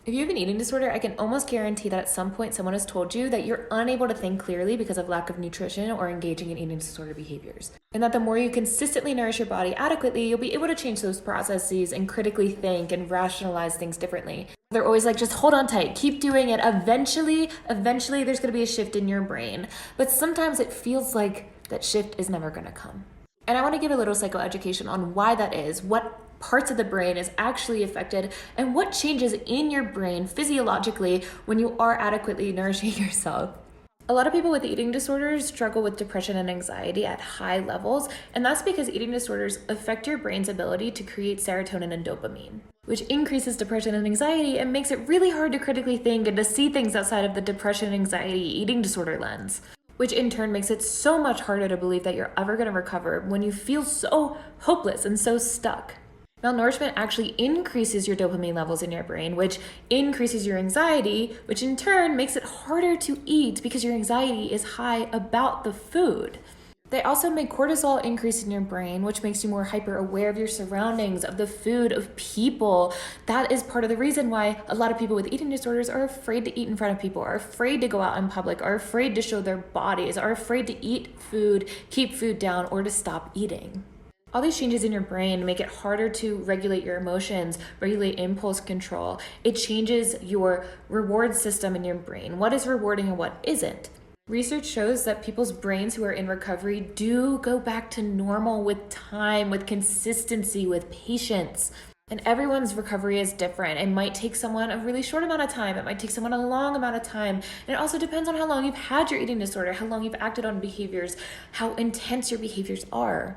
If you have an eating disorder, I can almost guarantee that at some point someone has told you that you're unable to think clearly because of lack of nutrition or engaging in eating disorder behaviors. And that the more you consistently nourish your body adequately, you'll be able to change those processes and critically think and rationalize things differently. They're always like, just hold on tight, keep doing it. Eventually, there's gonna be a shift in your brain. But sometimes it feels like that shift is never gonna come. And I want to give a little psychoeducation on why that is, what parts of the brain is actually affected, and what changes in your brain physiologically when you are adequately nourishing yourself. A lot of people with eating disorders struggle with depression and anxiety at high levels, and that's because eating disorders affect your brain's ability to create serotonin and dopamine, which increases depression and anxiety and makes it really hard to critically think and to see things outside of the depression, anxiety, eating disorder lens, which in turn makes it so much harder to believe that you're ever going to recover when you feel so hopeless and so stuck. Malnourishment actually increases your dopamine levels in your brain, which increases your anxiety, which in turn makes it harder to eat because your anxiety is high about the food. They also make cortisol increase in your brain, which makes you more hyper aware of your surroundings, of the food, of people. That is part of the reason why a lot of people with eating disorders are afraid to eat in front of people, are afraid to go out in public, are afraid to show their bodies, are afraid to eat food, keep food down, or to stop eating. All these changes in your brain make it harder to regulate your emotions, regulate impulse control. It changes your reward system in your brain. What is rewarding and what isn't? Research shows that people's brains who are in recovery do go back to normal with time, with consistency, with patience. And everyone's recovery is different. It might take someone a really short amount of time. It might take someone a long amount of time. And it also depends on how long you've had your eating disorder, how long you've acted on behaviors, how intense your behaviors are.